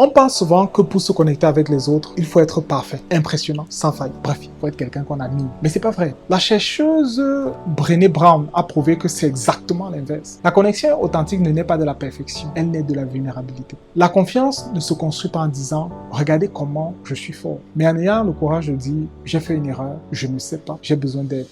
On pense souvent que pour se connecter avec les autres, il faut être parfait, impressionnant, sans faille. Bref, il faut être quelqu'un qu'on admire. Mais c'est pas vrai. La chercheuse Brené Brown a prouvé que c'est exactement l'inverse. La connexion authentique ne naît pas de la perfection, elle naît de la vulnérabilité. La confiance ne se construit pas en disant « Regardez comment je suis fort », mais en ayant le courage de dire « J'ai fait une erreur, je ne sais pas, j'ai besoin d'aide ».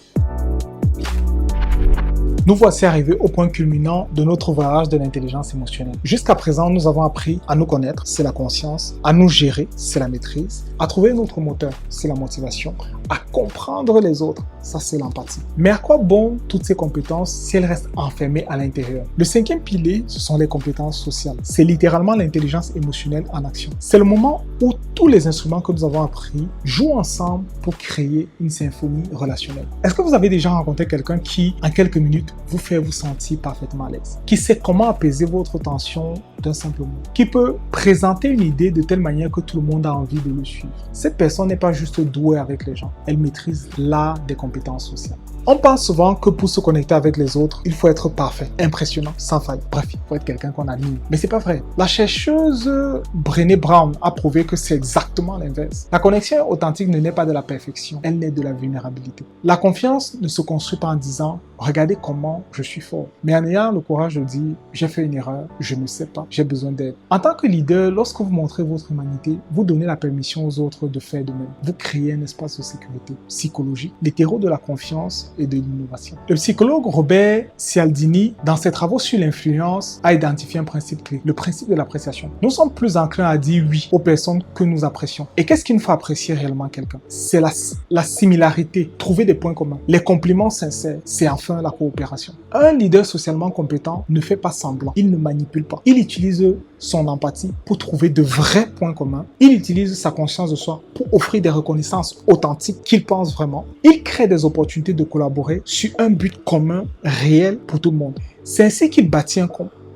Nous voici arrivés au point culminant de notre voyage de l'intelligence émotionnelle. Jusqu'à présent, nous avons appris à nous connaître, c'est la conscience, à nous gérer, c'est la maîtrise, à trouver notre moteur, c'est la motivation, à comprendre les autres, ça c'est l'empathie. Mais à quoi bon toutes ces compétences si elles restent enfermées à l'intérieur? Le cinquième pilier, ce sont les compétences sociales. C'est littéralement l'intelligence émotionnelle en action. C'est le moment où tous les instruments que nous avons appris jouent ensemble pour créer une symphonie relationnelle. Est-ce que vous avez déjà rencontré quelqu'un qui, en quelques minutes, vous fait vous sentir parfaitement à l'aise, qui sait comment apaiser votre tension d'un simple mot, qui peut présenter une idée de telle manière que tout le monde a envie de le suivre? Cette personne n'est pas juste douée avec les gens, elle maîtrise l'art des compétences sociales. On pense souvent que pour se connecter avec les autres, il faut être parfait, impressionnant, sans faille. Bref, il faut être quelqu'un qu'on admire. Mais c'est pas vrai. La chercheuse Brené Brown a prouvé que c'est exactement l'inverse. La connexion authentique ne naît pas de la perfection, elle naît de la vulnérabilité. La confiance ne se construit pas en disant « Regardez comment je suis fort », mais en ayant le courage de dire « J'ai fait une erreur, je ne sais pas, j'ai besoin d'aide ». En tant que leader, lorsque vous montrez votre humanité, vous donnez la permission aux autres de faire de même. Vous créez un espace de sécurité psychologique, les terreaux de la confiance et de l'innovation. Le psychologue Robert Cialdini, dans ses travaux sur l'influence, a identifié un principe clé, le principe de l'appréciation. Nous sommes plus enclins à dire oui aux personnes que nous apprécions. Et qu'est-ce qui nous fait apprécier réellement quelqu'un? C'est la similarité, trouver des points communs. Les compliments sincères, c'est enfin la coopération. Un leader socialement compétent ne fait pas semblant, il ne manipule pas. Il utilise son empathie pour trouver de vrais points communs. Il utilise sa conscience de soi pour offrir des reconnaissances authentiques qu'il pense vraiment. Il crée des opportunités de collaborer sur un but commun réel pour tout le monde. C'est ainsi qu'il bâtit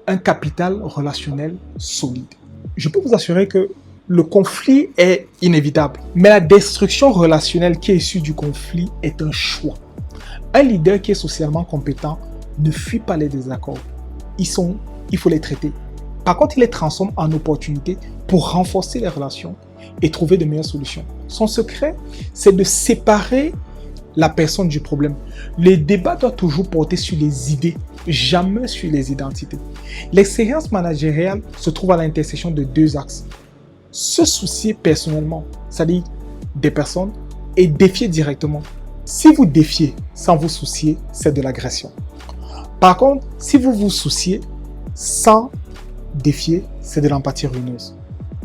un capital relationnel solide. Je peux vous assurer que le conflit est inévitable, mais la destruction relationnelle qui est issue du conflit est un choix. Un leader qui est socialement compétent ne fuit pas les désaccords. Il faut les traiter. Par contre, il les transforme en opportunités pour renforcer les relations et trouver de meilleures solutions. Son secret, c'est de séparer la personne du problème. Le débat doit toujours porter sur les idées, jamais sur les identités. L'expérience managériale se trouve à l'intersection de deux axes. Se soucier personnellement, c'est-à-dire des personnes, et défier directement. Si vous défiez sans vous soucier, c'est de l'agression. Par contre, si vous vous souciez sans défier, c'est de l'empathie ruineuse.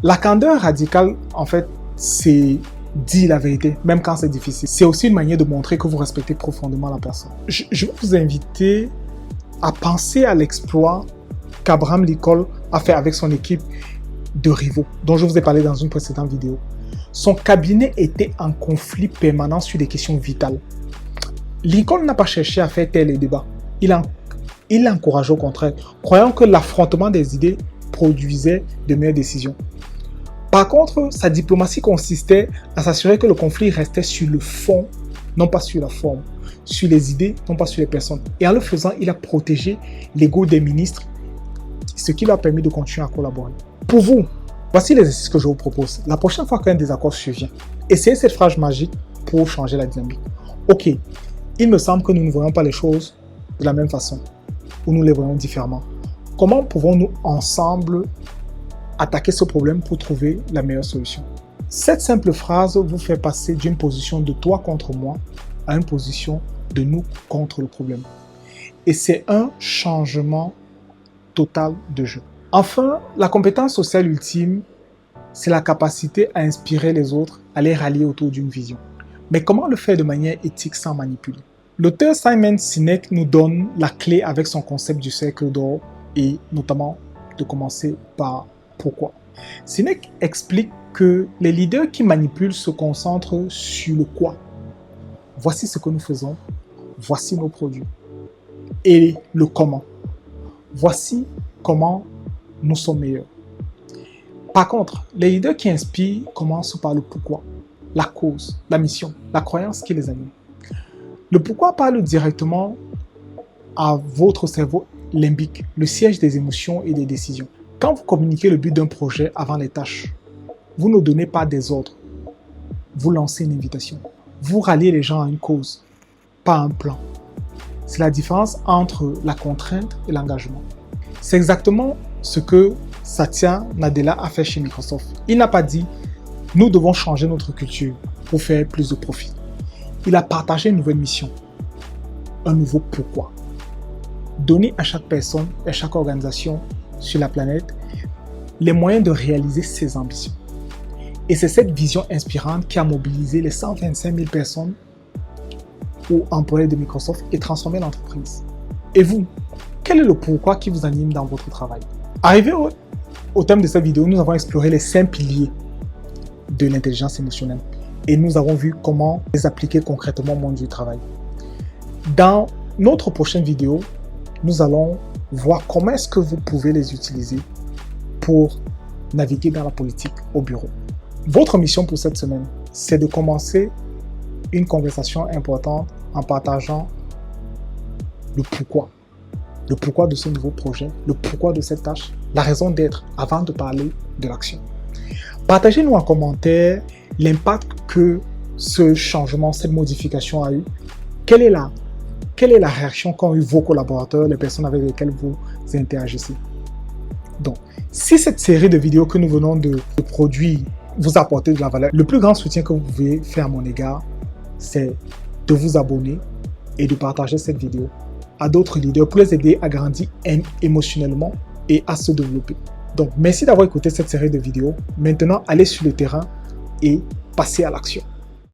La candeur radicale, en fait, c'est dire la vérité, même quand c'est difficile. C'est aussi une manière de montrer que vous respectez profondément la personne. Je vais vous inviter à penser à l'exploit qu'Abraham Lincoln a fait avec son équipe de rivaux, dont je vous ai parlé dans une précédente vidéo. Son cabinet était en conflit permanent sur des questions vitales. Lincoln n'a pas cherché à faire taire les débats. Il l'a encouragé au contraire, croyant que l'affrontement des idées produisait de meilleures décisions. Par contre, sa diplomatie consistait à s'assurer que le conflit restait sur le fond, non pas sur la forme, sur les idées, non pas sur les personnes. Et en le faisant, il a protégé l'ego des ministres, ce qui lui a permis de continuer à collaborer. Pour vous, voici l'exercice que je vous propose. La prochaine fois qu'un désaccord survient, essayez cette phrase magique pour changer la dynamique. Ok, il me semble que nous ne voyons pas les choses de la même façon, ou nous les voyons différemment. Comment pouvons-nous ensemble attaquer ce problème pour trouver la meilleure solution? Cette simple phrase vous fait passer d'une position de toi contre moi à une position de nous contre le problème. Et c'est un changement total de jeu. Enfin, la compétence sociale ultime, c'est la capacité à inspirer les autres, à les rallier autour d'une vision. Mais comment le faire de manière éthique sans manipuler? L'auteur Simon Sinek nous donne la clé avec son concept du cercle d'or et notamment de commencer par pourquoi. Sinek explique que les leaders qui manipulent se concentrent sur le quoi. Voici ce que nous faisons, voici nos produits. Et le comment. Voici comment nous sommes meilleurs. Par contre, les leaders qui inspirent commencent par le pourquoi, la cause, la mission, la croyance qui les anime. Le pourquoi parle directement à votre cerveau limbique, le siège des émotions et des décisions. Quand vous communiquez le but d'un projet avant les tâches, vous ne donnez pas des ordres, vous lancez une invitation. Vous ralliez les gens à une cause, pas à un plan. C'est la différence entre la contrainte et l'engagement. C'est exactement ce que Satya Nadella a fait chez Microsoft. Il n'a pas dit « nous devons changer notre culture pour faire plus de profit ». Il a partagé une nouvelle mission, un nouveau pourquoi. Donner à chaque personne et à chaque organisation sur la planète les moyens de réaliser ses ambitions. Et c'est cette vision inspirante qui a mobilisé les 125 000 personnes ou employés de Microsoft et transformé l'entreprise. Et vous, quel est le pourquoi qui vous anime dans votre travail? Arrivé au thème de cette vidéo, nous avons exploré les 5 piliers de l'intelligence émotionnelle et nous avons vu comment les appliquer concrètement au monde du travail. Dans notre prochaine vidéo, nous allons voir comment est-ce que vous pouvez les utiliser pour naviguer dans la politique au bureau. Votre mission pour cette semaine, c'est de commencer une conversation importante en partageant le pourquoi de ce nouveau projet, le pourquoi de cette tâche, la raison d'être avant de parler de l'action. Partagez-nous en commentaire l'impact que ce changement, cette modification a eu. Quelle est la réaction qu'ont eu vos collaborateurs, les personnes avec lesquelles vous interagissez? Donc, si cette série de vidéos que nous venons de produire vous apporte de la valeur, le plus grand soutien que vous pouvez faire à mon égard, c'est de vous abonner et de partager cette vidéo à d'autres leaders pour les aider à grandir émotionnellement et à se développer. Donc, merci d'avoir écouté cette série de vidéos. Maintenant, allez sur le terrain et passez à l'action.